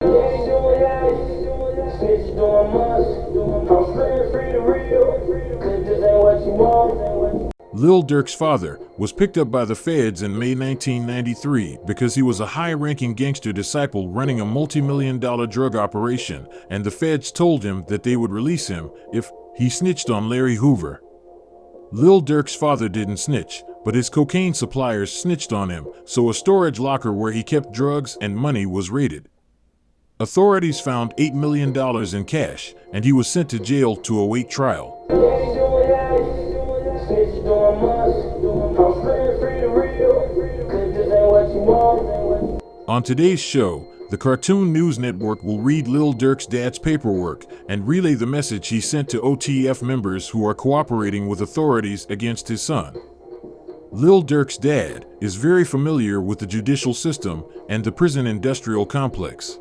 Lil Durk's father was picked up by the feds in May 1993 because he was a high-ranking gangster disciple running a multi-million-dollar drug operation, and the feds told him that they would release him if he snitched on Larry Hoover. Lil Durk's father didn't snitch, but his cocaine suppliers snitched on him, so a storage locker where he kept drugs and money was raided. Authorities found $8 million in cash, and he was sent to jail to await trial. On today's show, the Cartoon News Network will read Lil Durk's dad's paperwork and relay the message he sent to OTF members who are cooperating with authorities against his son. Lil Durk's dad is very familiar with the judicial system and the prison industrial complex.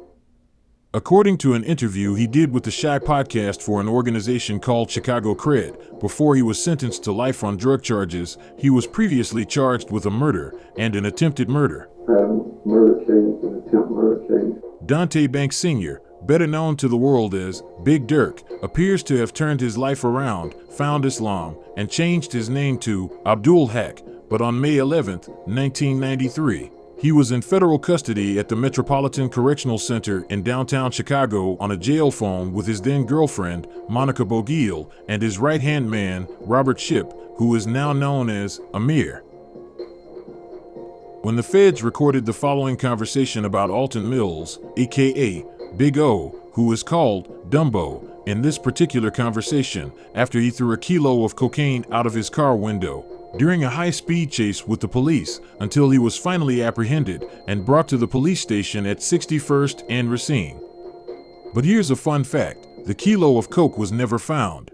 According to an interview he did with the Shy podcast for an organization called Chicago Cred, before he was sentenced to life on drug charges, he was previously charged with a murder and an attempted murder. Murder case, an attempted murder case. Dante Banks Sr., better known to the world as Big Durk, appears to have turned his life around, found Islam, and changed his name to Abdul Haq, but on May 11, 1993, he was in federal custody at the Metropolitan Correctional Center in downtown Chicago on a jail phone with his then-girlfriend, Monica Bogiel, and his right-hand man, Robert Shipp, who is now known as Amir. When the feds recorded the following conversation about Alton Mills, aka Big O, who is called Dumbo, in this particular conversation, after he threw a kilo of cocaine out of his car window, during a high-speed chase with the police until he was finally apprehended and brought to the police station at 61st and Racine. But here's a fun fact, the kilo of coke was never found.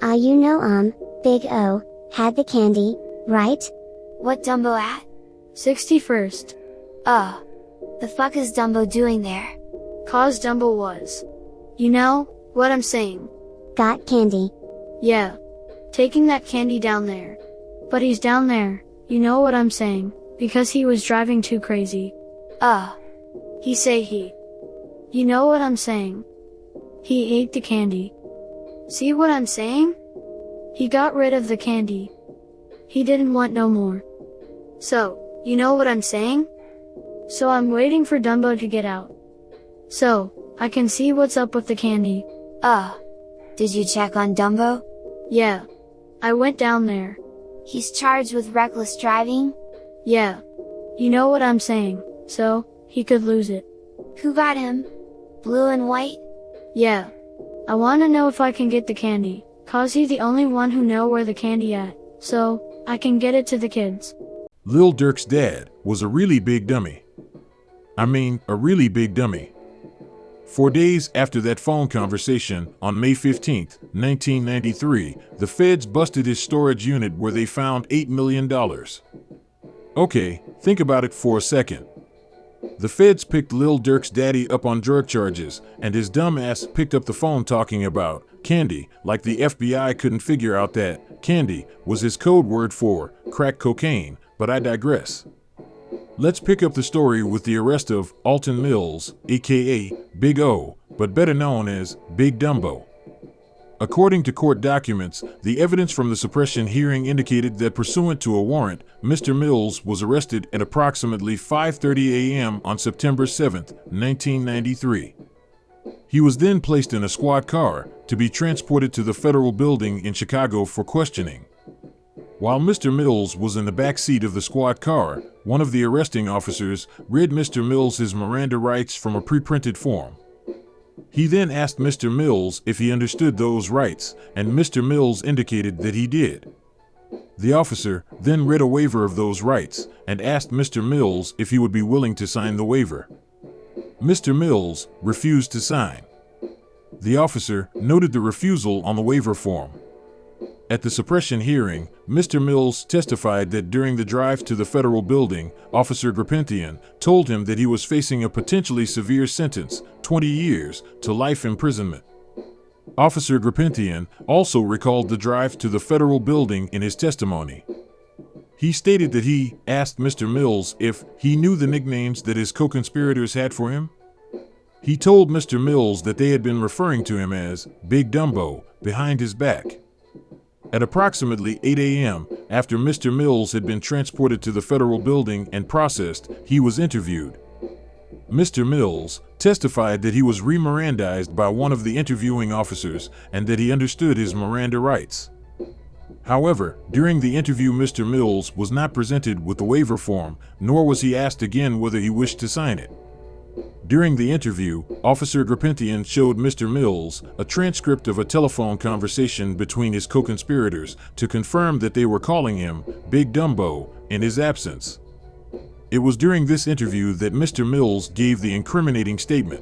Big O had the candy, right? What Dumbo at? 61st. The fuck is Dumbo doing there? Cause Dumbo was. You know what I'm saying? Got candy. Yeah. Taking that candy down there. But he's down there, you know what I'm saying, because he was driving too crazy. He say he. You know what I'm saying? He ate the candy. See what I'm saying? He got rid of the candy. He didn't want no more. So, you know what I'm saying? So I'm waiting for Dumbo to get out. So, I can see what's up with the candy. Did you check on Dumbo? Yeah. I went down there. He's charged with reckless driving? Yeah. You know what I'm saying, so, he could lose it. Who got him? Blue and white? Yeah. I wanna know if I can get the candy, cause he's the only one who know where the candy at, so, I can get it to the kids. Lil Durk's dad was a really big dummy. A really big dummy. 4 days after that phone conversation, on May 15, 1993, the feds busted his storage unit where they found $8 million. Okay, think about it for a second. The feds picked Lil Durk's daddy up on drug charges, and his dumb ass picked up the phone talking about candy, like the FBI couldn't figure out that candy was his code word for crack cocaine, but I digress. Let's pick up the story with the arrest of Alton Mills, aka Big O, but better known as Big Dumbo. According to court documents, the evidence from the suppression hearing indicated that pursuant to a warrant, Mr. Mills was arrested at approximately 5:30 a.m. on September 7, 1993. He was then placed in a squad car to be transported to the federal building in Chicago for questioning. While Mr. Mills was in the back seat of the squad car, one of the arresting officers read Mr. Mills his Miranda rights from a pre-printed form. He then asked Mr. Mills if he understood those rights, and Mr. Mills indicated that he did. The officer then read a waiver of those rights and asked Mr. Mills if he would be willing to sign the waiver. Mr. Mills refused to sign. The officer noted the refusal on the waiver form. At the suppression hearing, Mr. Mills testified that during the drive to the federal building, Officer Grapentian told him that he was facing a potentially severe sentence, 20 years, to life imprisonment. Officer Grapentian also recalled the drive to the federal building in his testimony. He stated that he asked Mr. Mills if he knew the nicknames that his co-conspirators had for him. He told Mr. Mills that they had been referring to him as Big Dumbo behind his back. At approximately 8 a.m., after Mr. Mills had been transported to the federal building and processed, he was interviewed. Mr. Mills testified that he was re-Mirandized by one of the interviewing officers and that he understood his Miranda rights. However, during the interview, Mr. Mills was not presented with the waiver form, nor was he asked again whether he wished to sign it. During the interview, Officer Garpentian showed Mr. Mills a transcript of a telephone conversation between his co-conspirators to confirm that they were calling him Big Dumbo in his absence. It was during this interview that Mr. Mills gave the incriminating statement.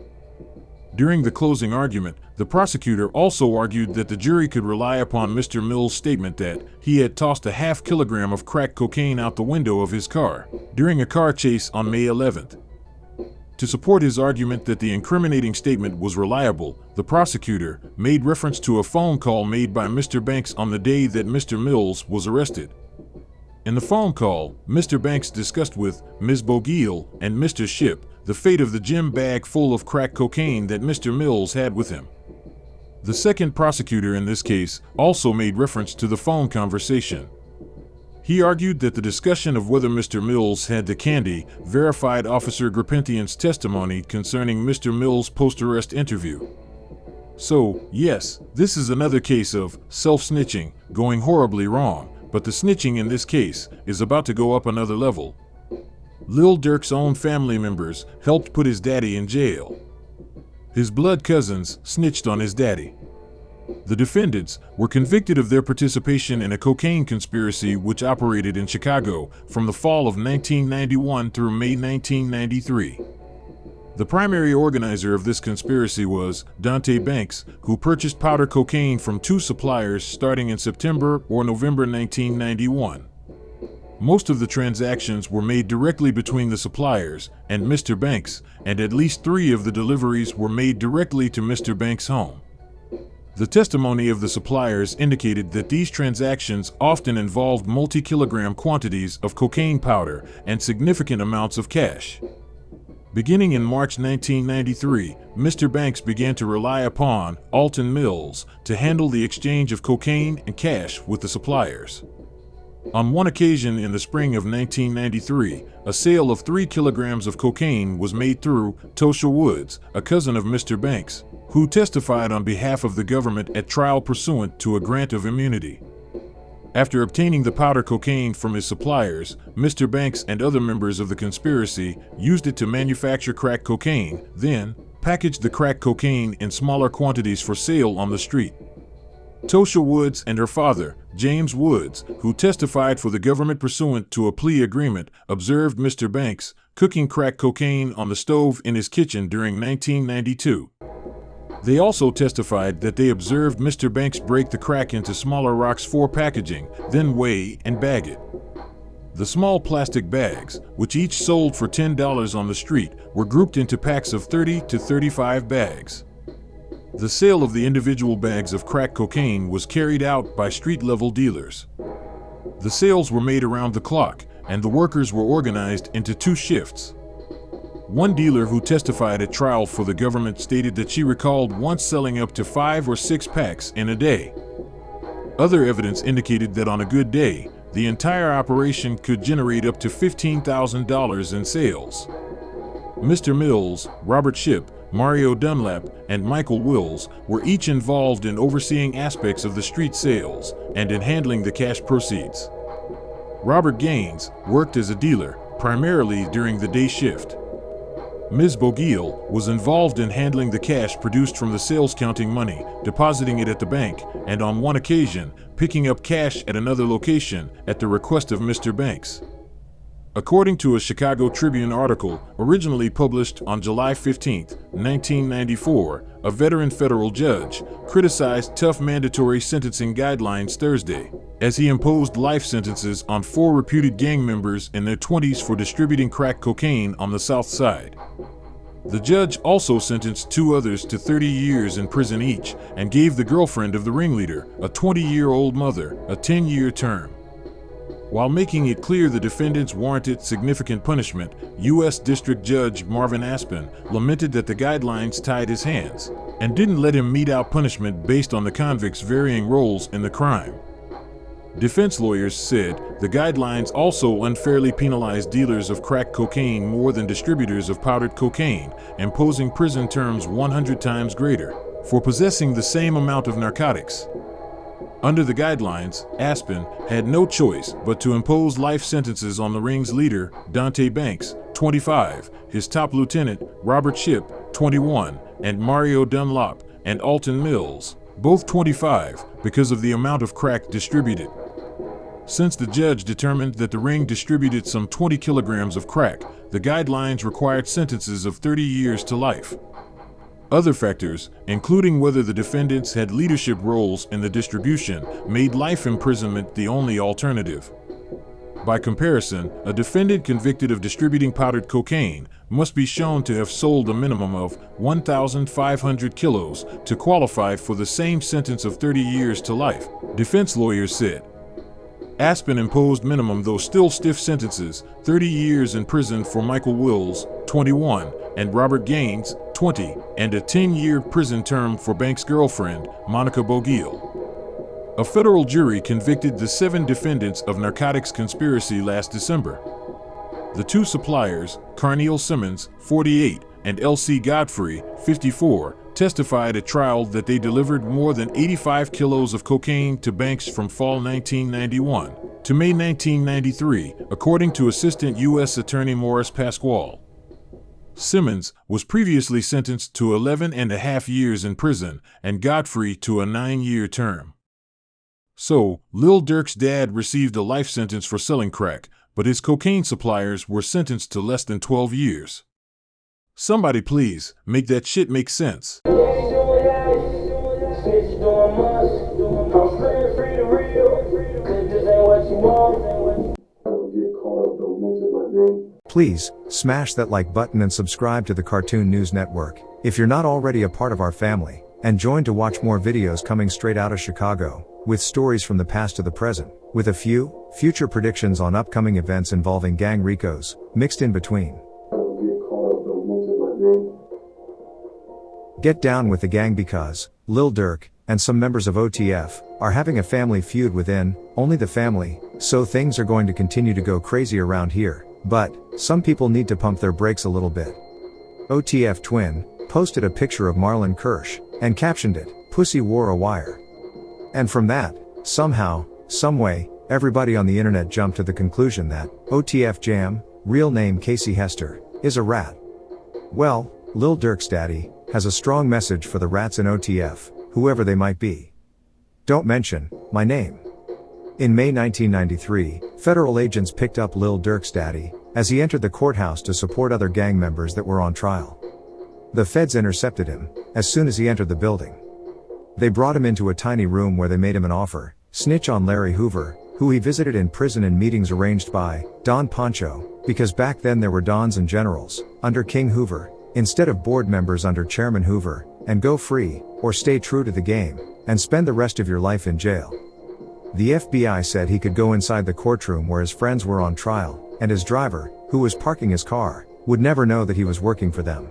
During the closing argument, the prosecutor also argued that the jury could rely upon Mr. Mills' statement that he had tossed a half kilogram of crack cocaine out the window of his car during a car chase on May 11th. To support his argument that the incriminating statement was reliable, the prosecutor made reference to a phone call made by Mr. Banks on the day that Mr. Mills was arrested. In the phone call, Mr. Banks discussed with Ms. Bogiel and Mr. Shipp the fate of the gym bag full of crack cocaine that Mr. Mills had with him. The second prosecutor in this case also made reference to the phone conversation. He argued that the discussion of whether Mr. Mills had the candy verified Officer Garpentian's testimony concerning Mr. Mills' post-arrest interview. So, yes, this is another case of self-snitching going horribly wrong, but the snitching in this case is about to go up another level. Lil Durk's own family members helped put his daddy in jail. His blood cousins snitched on his daddy. The defendants were convicted of their participation in a cocaine conspiracy which operated in Chicago from the fall of 1991 through May 1993. The primary organizer of this conspiracy was Dante Banks, who purchased powder cocaine from two suppliers starting in September or November 1991. Most of the transactions were made directly between the suppliers and Mr. Banks, and at least 3 of the deliveries were made directly to Mr. Banks' home. The testimony of the suppliers indicated that these transactions often involved multi-kilogram quantities of cocaine powder and significant amounts of cash. Beginning in March 1993, Mr. Banks began to rely upon Alton Mills to handle the exchange of cocaine and cash with the suppliers. On one occasion in the spring of 1993, a sale of 3 kilograms of cocaine was made through Tosha Woods, a cousin of Mr. Banks, who testified on behalf of the government at trial pursuant to a grant of immunity. After obtaining the powder cocaine from his suppliers, Mr. Banks and other members of the conspiracy used it to manufacture crack cocaine, then packaged the crack cocaine in smaller quantities for sale on the street. Tosha Woods and her father, James Woods, who testified for the government pursuant to a plea agreement, observed Mr. Banks cooking crack cocaine on the stove in his kitchen during 1992. They also testified that they observed Mr. Banks break the crack into smaller rocks for packaging, then weigh and bag it. The small plastic bags, which each sold for $10 on the street, were grouped into packs of 30 to 35 bags. The sale of the individual bags of crack cocaine was carried out by street-level dealers. The sales were made around the clock, and the workers were organized into 2 shifts. One dealer who testified at trial for the government stated that she recalled once selling up to 5 or 6 packs in a day. Other evidence indicated that on a good day, the entire operation could generate up to $15,000 in sales. Mr. Mills, Robert Shipp, Mario Dunlap, and Michael Wills were each involved in overseeing aspects of the street sales and in handling the cash proceeds. Robert Gaines worked as a dealer, primarily during the day shift. Ms. Bogiel was involved in handling the cash produced from the sales, counting money, depositing it at the bank, and on one occasion, picking up cash at another location at the request of Mr. Banks. According to a Chicago Tribune article originally published on July 15, 1994, a veteran federal judge criticized tough mandatory sentencing guidelines Thursday, as he imposed life sentences on 4 reputed gang members in their 20s for distributing crack cocaine on the South Side. The judge also sentenced 2 others to 30 years in prison each and gave the girlfriend of the ringleader, a 20-year-old mother, a 10-year term. While making it clear the defendants warranted significant punishment, U.S. District Judge Marvin Aspen lamented that the guidelines tied his hands and didn't let him mete out punishment based on the convicts' varying roles in the crime. Defense lawyers said the guidelines also unfairly penalized dealers of crack cocaine more than distributors of powdered cocaine, imposing prison terms 100 times greater for possessing the same amount of narcotics. Under the guidelines, Aspen had no choice but to impose life sentences on the ring's leader, Dante Banks, 25, his top lieutenant, Robert Shipp, 21, and Mario Dunlop and Alton Mills, both 25, because of the amount of crack distributed. Since the judge determined that the ring distributed some 20 kilograms of crack, the guidelines required sentences of 30 years to life. Other factors, including whether the defendants had leadership roles in the distribution, made life imprisonment the only alternative. By comparison, a defendant convicted of distributing powdered cocaine must be shown to have sold a minimum of 1,500 kilos to qualify for the same sentence of 30 years to life, defense lawyers said. Aspen imposed minimum, though still stiff sentences, 30 years in prison for Michael Wills, 21, and Robert Gaines, 20, and a 10-year prison term for Banks' girlfriend, Monica Bogiel. A federal jury convicted the 7 defendants of narcotics conspiracy last December. The 2 suppliers, Carneal Simmons, 48, and L.C. Godfrey, 54, testified at trial that they delivered more than 85 kilos of cocaine to Banks from fall 1991 to May 1993, according to Assistant U.S. Attorney Morris Pasquale. Simmons was previously sentenced to 11.5 years in prison and Godfrey to a 9-year term. So, Lil Durk's dad received a life sentence for selling crack, but his cocaine suppliers were sentenced to less than 12 years. Somebody please, make that shit make sense. Please, smash that like button and subscribe to the Cartoon News Network, if you're not already a part of our family, and join to watch more videos coming straight out of Chicago, with stories from the past to the present, with a few future predictions on upcoming events involving gang recos, mixed in between. Get down with the gang because Lil Durk and some members of OTF are having a family feud within only the family, so things are going to continue to go crazy around here, but some people need to pump their brakes a little bit. OTF Twin posted a picture of Marlon Kirsch and captioned it, "Pussy wore a wire." And from that, somehow, someway, everybody on the internet jumped to the conclusion that OTF Jam, real name Casey Hester, is a rat. Well, Lil Durk's daddy has a strong message for the rats in OTF, whoever they might be. Don't mention my name. In May 1993, federal agents picked up Lil Durk's daddy as he entered the courthouse to support other gang members that were on trial. The feds intercepted him as soon as he entered the building. They brought him into a tiny room where they made him an offer: snitch on Larry Hoover, who he visited in prison in meetings arranged by Don Pancho, because back then there were dons and generals under King Hoover, instead of board members under Chairman Hoover, and go free, or stay true to the game, and spend the rest of your life in jail. The FBI said he could go inside the courtroom where his friends were on trial, and his driver, who was parking his car, would never know that he was working for them.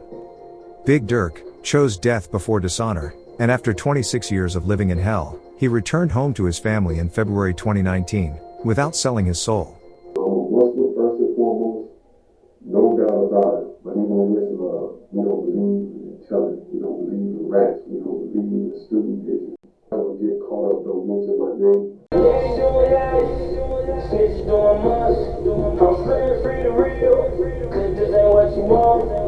Big Durk chose death before dishonor, and after 26 years of living in hell, he returned home to his family in February 2019, without selling his soul. What's first and foremost? No doubt about it. But even in this love, we don't believe in each other. We don't believe in rats. We don't believe in the student vision. I don't get caught up, don't mention my name. Snitches doing much. I'm free to real. Cause this ain't what you want.